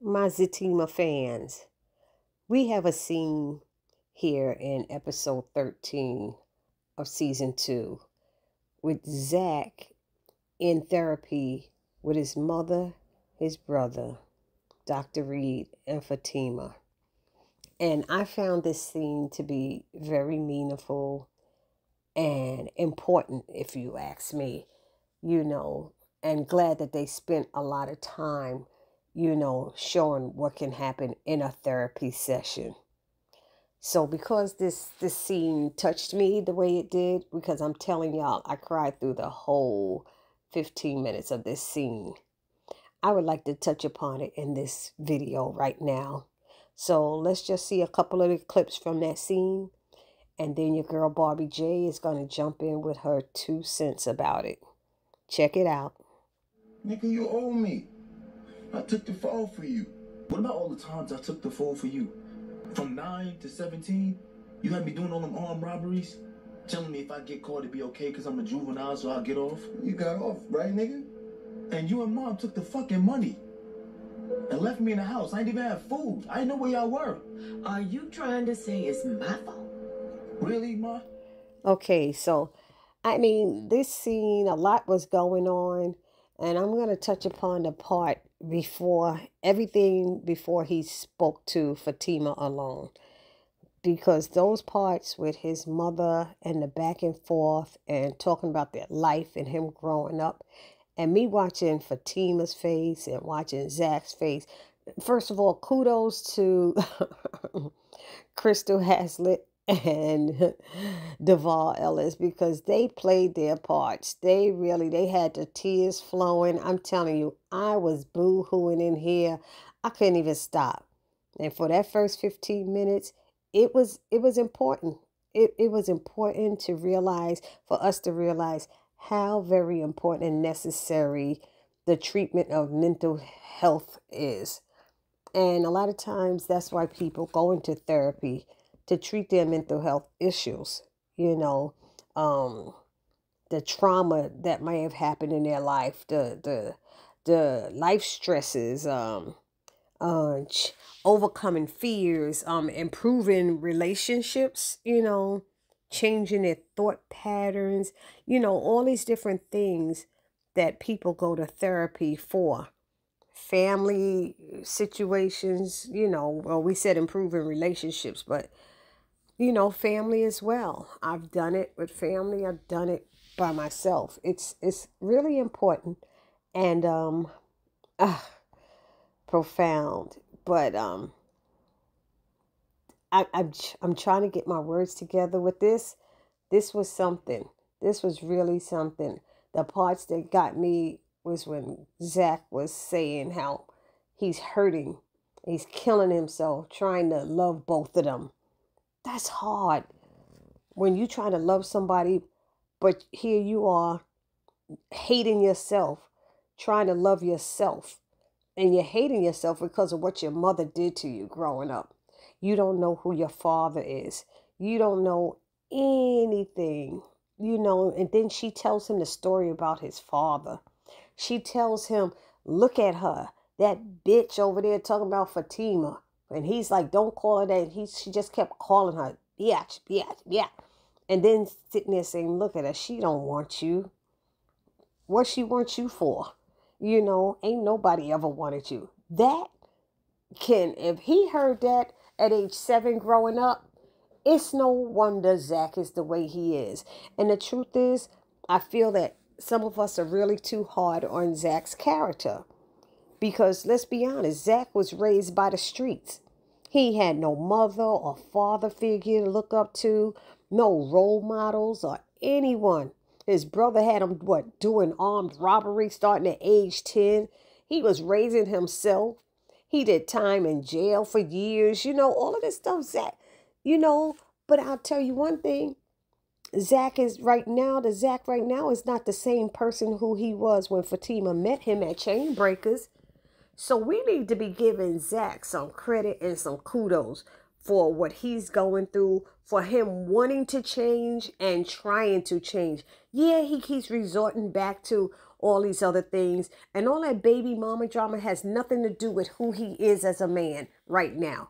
My ZATIMA fans, we have a scene here in episode 13 of season 2 with ZAC in therapy with his mother, his brother, Dr. Reed, and Fatima. And I found this scene to be very meaningful and important, if you ask me, and glad that they spent a lot of time showing what can happen in a therapy session. So because this scene touched me the way it did, because I'm telling y'all, I cried through the whole 15 minutes of this scene. I would like to touch upon it in this video right now. So let's just see a couple of the clips from that scene. And then your girl Barbie J is going to jump in with her 2 cents about it. Check it out. Nigga, you owe me. I took the fall for you. What about all the times I took the fall for you? From 9 to 17, you had me doing all them armed robberies, telling me if I get caught it'd be okay because I'm a juvenile, so I'll get off. You got off, right, nigga? And you and mom took the fucking money and left me in the house. I didn't even have food. I didn't know where y'all were. Are you trying to say it's my fault? Really, ma? Okay, so, I mean, this scene, a lot was going on. And I'm going to touch upon the part before he spoke to Fatima alone. Because those parts with his mother and the back and forth and talking about their life and him growing up. And me watching Fatima's face and watching Zac's face. First of all, kudos to Crystal Haslett and Duvall Ellis, because they played their parts. They had the tears flowing. I'm telling you, I was boo-hooing in here. I couldn't even stop. And for that first 15 minutes, it was important. It was important to realize, for us to realize how very important and necessary the treatment of mental health is. And a lot of times that's why people go into therapy, to treat their mental health issues, the trauma that may have happened in their life, the life stresses, overcoming fears, improving relationships, changing their thought patterns, all these different things that people go to therapy for. Family situations, well, we said improving relationships, but family as well. I've done it with family. I've done it by myself. It's really important and profound. But I'm trying to get my words together with this. This was something. This was really something. The parts that got me was when ZAC was saying how he's hurting. He's killing himself trying to love both of them. That's hard when you try to love somebody, but here you are hating yourself, trying to love yourself, and you're hating yourself because of what your mother did to you growing up. You don't know who your father is. You don't know anything, and then she tells him the story about his father. She tells him, look at her, that bitch over there talking about Fatima. And he's like, don't call her that. She just kept calling her, bitch. And then sitting there saying, look at her. She don't want you. What she wants you for? Ain't nobody ever wanted you. If he heard that at age 7 growing up, it's no wonder ZAC is the way he is. And the truth is, I feel that some of us are really too hard on ZAC's character. Because let's be honest, ZAC was raised by the streets. He had no mother or father figure to look up to, no role models or anyone. His brother had him, doing armed robbery starting at age 10. He was raising himself. He did time in jail for years. All of this stuff, ZAC, but I'll tell you one thing. The ZAC right now is not the same person who he was when Fatima met him at Chainbreakers. So we need to be giving ZAC some credit and some kudos for what he's going through, for him wanting to change and trying to change. Yeah, he keeps resorting back to all these other things. And all that baby mama drama has nothing to do with who he is as a man right now.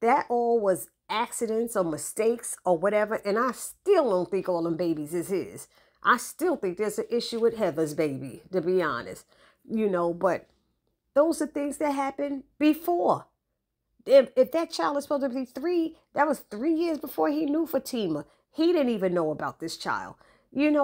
That all was accidents or mistakes or whatever. And I still don't think all them babies is his. I still think there's an issue with Heather's baby, to be honest. But those are things that happened before. If that child is supposed to be 3, that was 3 years before he knew Fatima. He didn't even know about this child.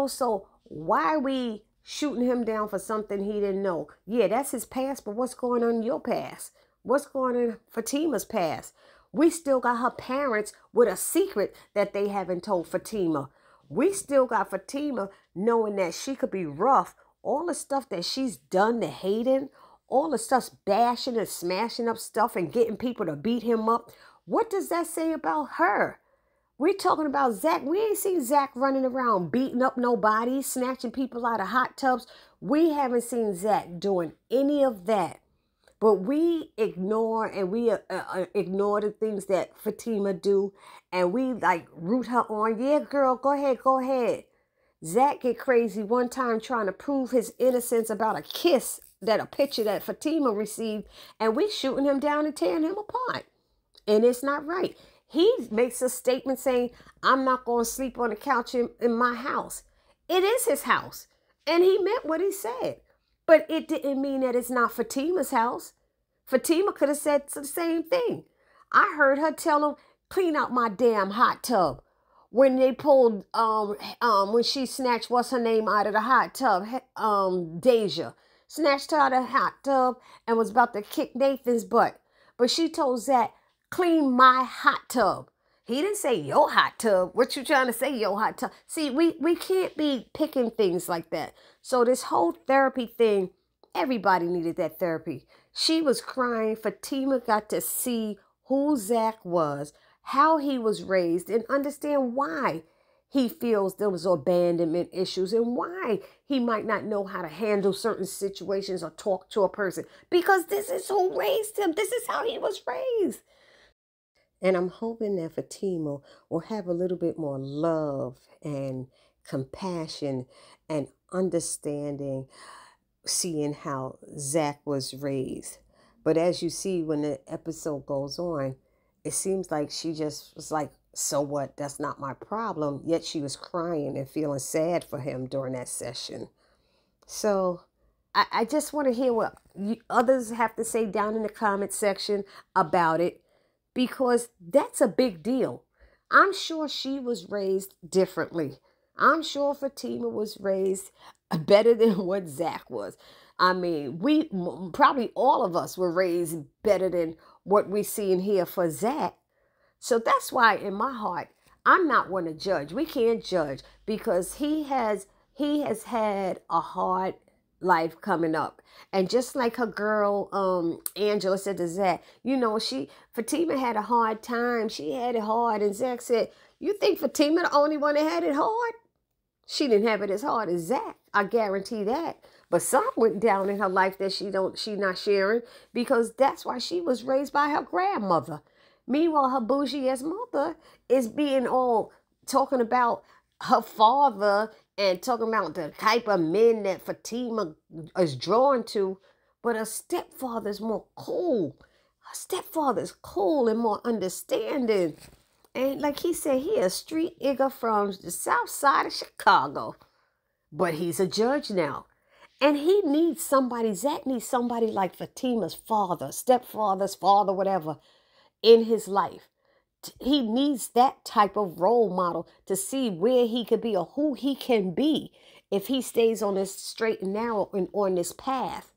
So why are we shooting him down for something he didn't know? Yeah, that's his past, but what's going on in your past? What's going on in Fatima's past? We still got her parents with a secret that they haven't told Fatima. We still got Fatima knowing that she could be rough. All the stuff that she's done to Hayden, all the stuff bashing and smashing up stuff and getting people to beat him up. What does that say about her? We're talking about ZAC. We ain't seen ZAC running around beating up nobody, snatching people out of hot tubs. We haven't seen ZAC doing any of that. But we ignore ignore the things that Fatima do, and we like root her on. Yeah, girl, go ahead, go ahead. ZAC get crazy one time trying to prove his innocence about a kiss, a picture that Fatima received, and we shooting him down and tearing him apart. And it's not right. He makes a statement saying, I'm not going to sleep on the couch in my house. It is his house. And he meant what he said. But it didn't mean that it's not Fatima's house. Fatima could have said the same thing. I heard her tell him, clean out my damn hot tub. When they pulled, when she snatched, what's her name, out of the hot tub, Deja. Snatched her out of the hot tub and was about to kick Nathan's butt. But she told Zach, clean my hot tub. He didn't say your hot tub. What you trying to say, your hot tub? See, we can't be picking things like that. So this whole therapy thing, everybody needed that therapy. She was crying. Fatima got to see who Zach was, how he was raised, and understand why he feels there was abandonment issues and why he might not know how to handle certain situations or talk to a person. Because this is who raised him. This is how he was raised. And I'm hoping that Fatima will have a little bit more love and compassion and understanding, seeing how Zach was raised. But as you see, when the episode goes on, it seems like she just was like, so what? That's not my problem. Yet she was crying and feeling sad for him during that session. So I just want to hear what others have to say down in the comment section about it, because that's a big deal. I'm sure she was raised differently. I'm sure Fatima was raised better than what Zach was. I mean, we probably all of us were raised better than what we see in here for Zach. So that's why in my heart, I'm not one to judge. We can't judge because he has had a hard life coming up. And just like her girl, Angela said to Zach, Fatima had a hard time. She had it hard. And Zach said, you think Fatima the only one that had it hard? She didn't have it as hard as Zach. I guarantee that. But some went down in her life that she not sharing, because that's why she was raised by her grandmother. Meanwhile, her bougie-ass mother is being all talking about her father and talking about the type of men that Fatima is drawn to. But her stepfather's more cool. Her stepfather's cool and more understanding. And like he said, he a street nigga from the south side of Chicago. But he's a judge now. And he needs somebody, Zach needs somebody like Fatima's father, stepfather's father, whatever, in his life. He needs that type of role model to see where he could be or who he can be if he stays on this straight and narrow and on this path.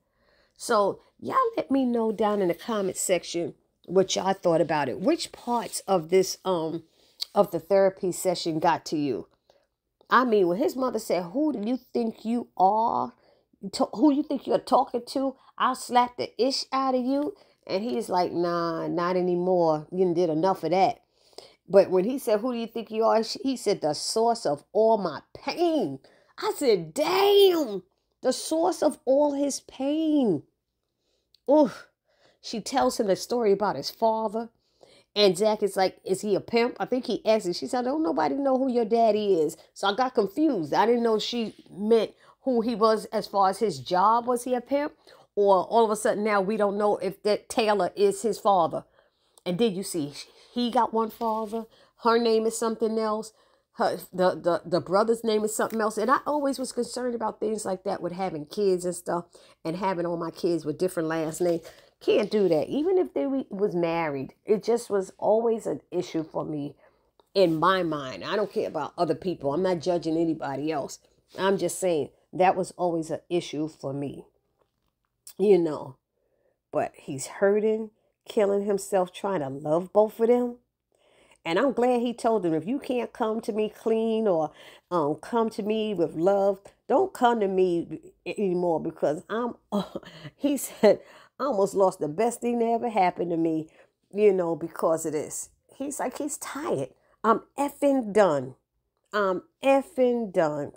So y'all let me know down in the comment section what y'all thought about it. Which parts of this of the therapy session got to you? I mean, when his mother said, who do you think you are? Who you think you're talking to? I'll slap the ish out of you. And he's like, nah, not anymore. You did enough of that. But when he said, who do you think you are? He said, the source of all my pain. I said, damn, the source of all his pain. Oof. She tells him the story about his father. And Zach is like, is he a pimp? I think he asked her. She said, don't nobody know who your daddy is. So I got confused. I didn't know she meant who he was as far as his job. Was he a pimp? Or all of a sudden now we don't know if that Taylor is his father. And did you see he got one father? Her name is something else. The brother's name is something else. And I always was concerned about things like that with having kids and stuff, and having all my kids with different last names. Can't do that. Even if they was married, it just was always an issue for me in my mind. I don't care about other people. I'm not judging anybody else. I'm just saying that was always an issue for me, you know. But he's hurting, killing himself, trying to love both of them. And I'm glad he told them, if you can't come to me clean or come to me with love, don't come to me anymore, because he said, I almost lost the best thing that ever happened to me, you know, because of this. He's like, he's tired. I'm effing done. I'm effing done.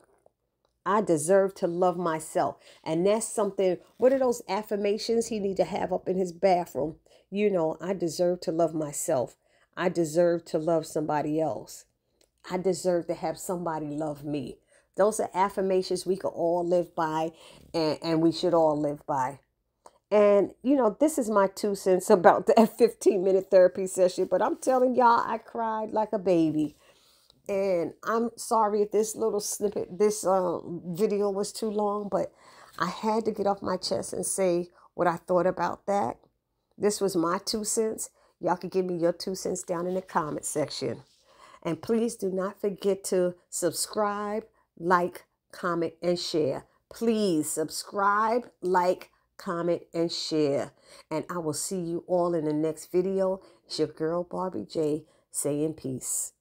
I deserve to love myself. And that's something, what are those affirmations he need to have up in his bathroom? You know, I deserve to love myself. I deserve to love somebody else. I deserve to have somebody love me. Those are affirmations we could all live by, and we should all live by. And, you know, this is my 2 cents about that 15-minute therapy session. But I'm telling y'all, I cried like a baby. And I'm sorry if this little snippet, this video was too long, but I had to get off my chest and say what I thought about that. This was my 2 cents. Y'all can give me your 2 cents down in the comment section. And please do not forget to subscribe, like, comment, and share. Please subscribe, like, comment, and share. And I will see you all in the next video. It's your girl, Barbie J, saying peace.